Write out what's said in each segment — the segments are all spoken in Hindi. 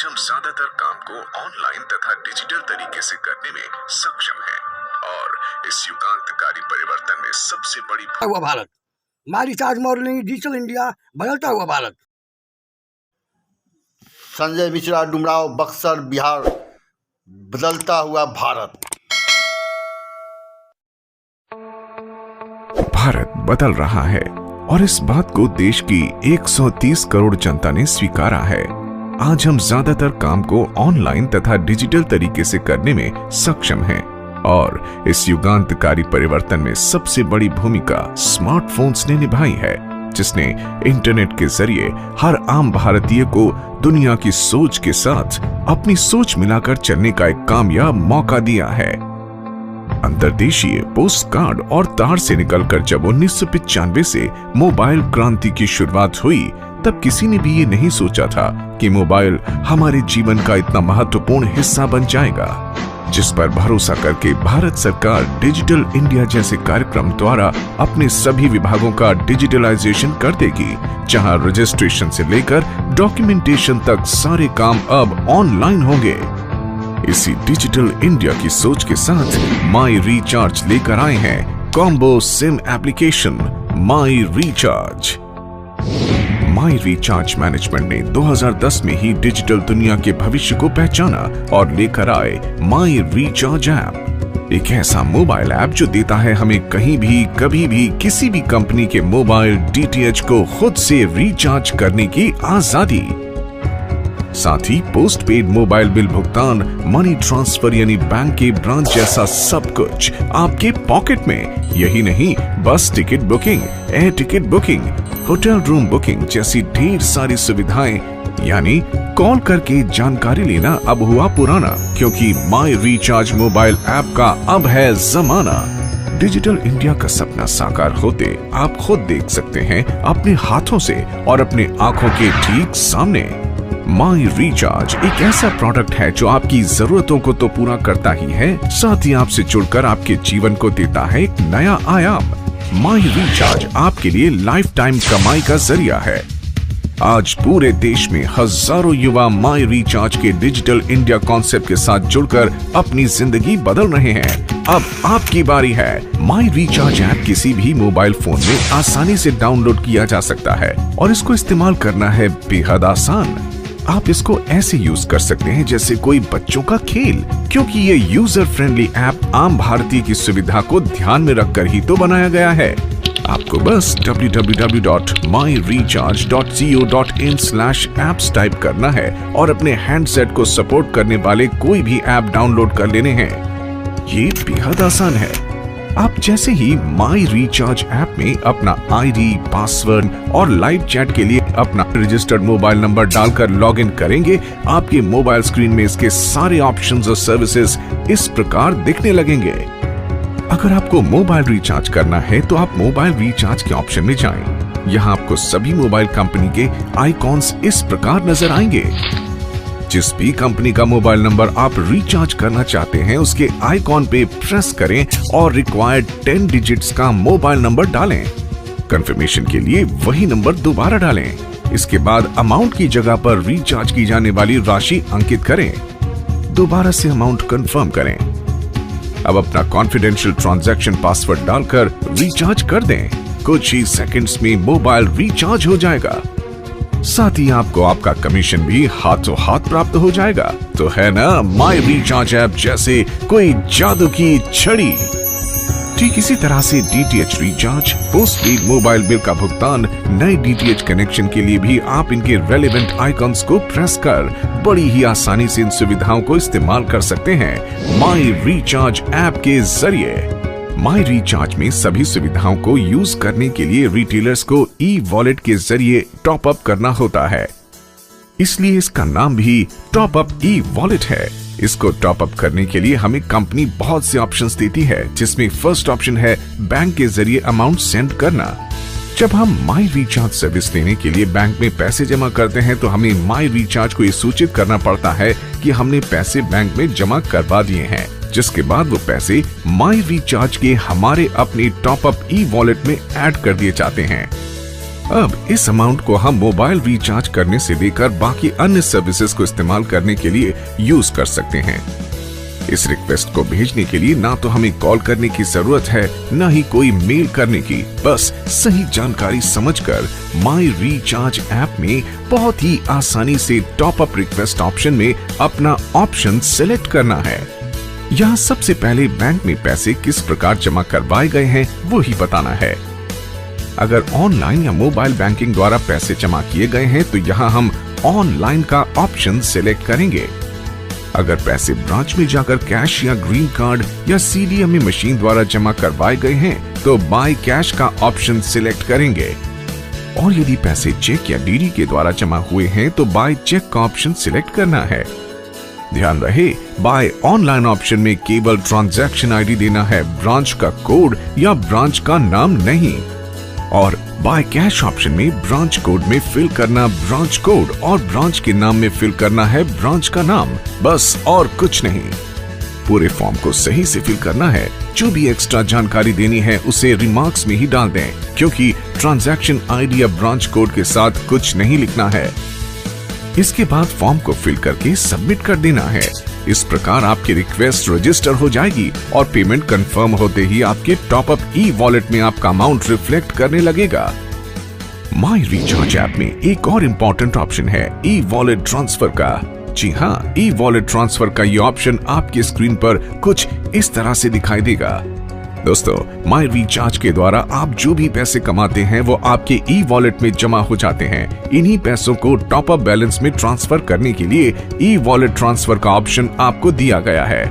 आज हम ज्यादातर काम को ऑनलाइन तथा डिजिटल तरीके से करने में सक्षम हैं और इस युगांतकारी परिवर्तन में सबसे बड़ी हुआ भारत, माई रिचार्ज मॉडलिंग, डिजिटल इंडिया, बदलता हुआ भारत। संजय मिश्रा, डुमराव, बक्सर, बिहार। बदलता हुआ भारत। भारत बदल रहा है और इस बात को देश की 130 करोड़ जनता ने स्वीकारा है। आज हम ज्यादातर काम को ऑनलाइन तथा डिजिटल तरीके से करने में सक्षम हैं और इस युगांतकारी परिवर्तन में सबसे बड़ी भूमिका स्मार्टफोन्स ने निभाई है, जिसने इंटरनेट के जरिए हर आम भारतीय को दुनिया की सोच के साथ अपनी सोच मिलाकर चलने का एक कामयाब मौका दिया है। अंतर्देशीय पोस्ट कार्ड और तार से निकलकर जब 1995 से मोबाइल क्रांति की शुरुआत हुई, तब किसी ने भी ये नहीं सोचा था कि मोबाइल हमारे जीवन का इतना महत्वपूर्ण हिस्सा बन जाएगा, जिस पर भरोसा करके भारत सरकार डिजिटल इंडिया जैसे कार्यक्रम द्वारा अपने सभी विभागों का डिजिटलाइजेशन कर देगी, जहां रजिस्ट्रेशन से लेकर डॉक्यूमेंटेशन तक सारे काम अब ऑनलाइन होंगे। इसी डिजिटल इंडिया की सोच के साथ माई रिचार्ज लेकर आए हैं कॉम्बो सिम एप्लीकेशन माई रिचार्ज। माई रिचार्ज मैनेजमेंट ने 2010 में ही डिजिटल दुनिया के भविष्य को पहचाना और लेकर आए माई रिचार्ज ऐप, एक ऐसा मोबाइल ऐप जो देता है हमें कहीं भी, कभी भी, किसी भी कंपनी के मोबाइल डीटीएच को खुद से रिचार्ज करने की आजादी। साथ ही पोस्ट पेड मोबाइल बिल भुगतान, मनी ट्रांसफर यानी बैंक के ब्रांच जैसा सब कुछ आपके पॉकेट में। यही नहीं, बस ticket booking, air ticket booking, hotel room booking जैसी ढेर सारी सुविधाएं, यानी कॉल करके जानकारी लेना अब हुआ पुराना, क्योंकि माई रिचार्ज मोबाइल ऐप का अब है जमाना। डिजिटल इंडिया का सपना साकार होते आप खुद देख सकते हैं अपने हाथों से और अपने आंखों के ठीक सामने। माई रिचार्ज एक ऐसा प्रोडक्ट है जो आपकी जरूरतों को तो पूरा करता ही है, साथ ही आपसे जुड़कर आपके जीवन को देता है एक नया आयाम। माई रिचार्ज आपके लिए लाइफ टाइम कमाई का जरिया है। आज पूरे देश में हजारों युवा माई रिचार्ज के डिजिटल इंडिया कॉन्सेप्ट के साथ जुड़कर अपनी जिंदगी बदल रहे हैं। अब आपकी बारी है। माई रिचार्ज ऐप किसी भी मोबाइल फोन में आसानी से डाउनलोड किया जा सकता है और इसको इस्तेमाल करना है बेहद आसान। आप इसको ऐसे यूज कर सकते हैं जैसे कोई बच्चों का खेल, क्योंकि ये यूजर फ्रेंडली ऐप आम भारतीय की सुविधा को ध्यान में रखकर ही तो बनाया गया है। आपको बस www.myrecharge.co.in/apps टाइप करना है और अपने हैंडसेट को सपोर्ट करने वाले कोई भी ऐप डाउनलोड कर लेने हैं। ये बेहद आसान है। आप जैसे ही माई रिचार्ज ऐप में अपना आईडी, पासवर्ड और लाइव चैट के लिए अपना रजिस्टर्ड मोबाइल नंबर डालकर लॉगिन करेंगे, आपके मोबाइल स्क्रीन में इसके सारे ऑप्शंस और सर्विसेज इस प्रकार दिखने लगेंगे। अगर आपको मोबाइल रिचार्ज करना है तो आप मोबाइल रिचार्ज के ऑप्शन में जाएं। यहाँ आपको सभी मोबाइल कंपनी के आइकॉन्स इस प्रकार नजर आएंगे। जिस भी कंपनी का मोबाइल नंबर आप रिचार्ज करना चाहते हैं, उसके आइकॉन पे प्रेस करें और रिक्वायर्ड 10 डिजिट्स का मोबाइल नंबर डालें। कंफर्मेशन के लिए वही नंबर दोबारा डालें। इसके बाद अमाउंट की जगह पर रिचार्ज की जाने वाली राशि अंकित करें। दोबारा से अमाउंट कंफर्म करें। अब अपना कॉन्फिडेंशियल ट्रांजैक्शन पासवर्ड डालकर रिचार्ज कर दें। कुछ ही सेकंड्स में मोबाइल रिचार्ज हो जाएगा। साथ ही आपको आपका कमीशन भी हाथों हाथ प्राप्त हो जाएगा। तो है ना माई रिचार्ज ऐप जैसे कोई जादू की छड़ी। ठीक इसी तरह से DTH recharge, post paid mobile bill का भुगतान, नए डीटीएच कनेक्शन के लिए भी आप इनके रेलेवेंट आइकॉन्स को प्रेस कर बड़ी ही आसानी से इन सुविधाओं को इस्तेमाल कर सकते हैं माई रिचार्ज ऐप के जरिए। माई रिचार्ज में सभी सुविधाओं को यूज करने के लिए रिटेलर्स को ई वॉलेट के जरिए टॉप अप करना होता है, इसलिए इसका नाम भी टॉप अप ई वॉलेट है। इसको टॉप अप करने के लिए हमें कंपनी बहुत से ऑप्शंस देती है, जिसमें फर्स्ट ऑप्शन है बैंक के जरिए अमाउंट सेंड करना। जब हम माई रिचार्ज सर्विस लेने के लिए बैंक में पैसे जमा करते हैं तो हमें माई रिचार्ज को ये सूचित करना पड़ता है कि हमने पैसे बैंक में जमा करवा दिए हैं, जिसके बाद वो पैसे माई रिचार्ज के हमारे अपने टॉप अप ई वॉलेट में ऐड कर दिए जाते हैं। अब इस अमाउंट को हम मोबाइल रिचार्ज करने से लेकर बाकी अन्य सर्विसेज को इस्तेमाल करने के लिए यूज कर सकते हैं। इस रिक्वेस्ट को भेजने के लिए ना तो हमें कॉल करने की जरूरत है, ना ही कोई मेल करने की। बस सही जानकारी समझकर माई रिचार्ज ऐप में बहुत ही आसानी से टॉप अप रिक्वेस्ट ऑप्शन में अपना ऑप्शन सिलेक्ट करना है। यहाँ सबसे पहले बैंक में पैसे किस प्रकार जमा करवाए गए हैं वो ही बताना है। अगर ऑनलाइन या मोबाइल बैंकिंग द्वारा पैसे जमा किए गए हैं तो यहाँ हम ऑनलाइन का ऑप्शन सिलेक्ट करेंगे। अगर पैसे ब्रांच में जाकर कैश या ग्रीन कार्ड या सीडीएमए मशीन द्वारा जमा करवाए गए हैं तो बाय कैश का ऑप्शन सिलेक्ट करेंगे। और यदि पैसे चेक या डीडी के द्वारा जमा हुए हैं तो बाय चेक का ऑप्शन सिलेक्ट करना है। ध्यान रहे, बाय ऑनलाइन ऑप्शन में केवल ट्रांजैक्शन आईडी देना है, ब्रांच का कोड या ब्रांच का नाम नहीं। और बाय कैश ऑप्शन में ब्रांच कोड में फिल करना ब्रांच कोड और ब्रांच के नाम में फिल करना है ब्रांच का नाम, बस और कुछ नहीं। पूरे फॉर्म को सही से फिल करना है। जो भी एक्स्ट्रा जानकारी देनी है उसे रिमार्क्स में ही डाल दें, क्योंकि ट्रांजैक्शन आईडी या ब्रांच कोड के साथ कुछ नहीं लिखना है। इसके बाद फॉर्म को फिल करके सबमिट कर देना है। इस प्रकार आपकी रिक्वेस्ट रजिस्टर हो जाएगी और पेमेंट कंफर्म होते ही आपके टॉप अप ई वॉलेट में आपका अमाउंट रिफ्लेक्ट करने लगेगा। माई रिचार्ज ऐप में एक और इम्पोर्टेंट ऑप्शन है ई वॉलेट ट्रांसफर का। जी हाँ, ई वॉलेट ट्रांसफर का ये ऑप्शन आपकी स्क्रीन पर कुछ इस तरह से दिखाई देगा। दोस्तों, माई रिचार्ज के द्वारा आप जो भी पैसे कमाते हैं वो आपके ई वॉलेट में जमा हो जाते हैं। इन्हीं पैसों को टॉप अप बैलेंस में ट्रांसफर करने के लिए ई वॉलेट ट्रांसफर का ऑप्शन आपको दिया गया है।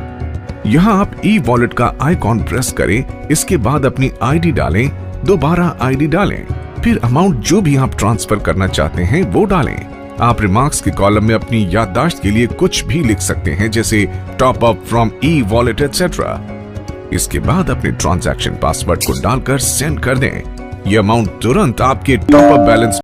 यहाँ आप ई वॉलेट का आइकॉन प्रेस करें, इसके बाद अपनी आईडी डालें, दोबारा आईडी डालें, फिर अमाउंट जो भी आप ट्रांसफर करना चाहते हैं वो डालें। आप रिमार्क्स के कॉलम में अपनी याददाश्त के लिए कुछ भी लिख सकते हैं, जैसे top up from e wallet etcetera. इसके बाद अपने ट्रांजैक्शन पासवर्ड को डालकर सेंड कर दें। ये अमाउंट तुरंत आपके टॉप अप बैलेंस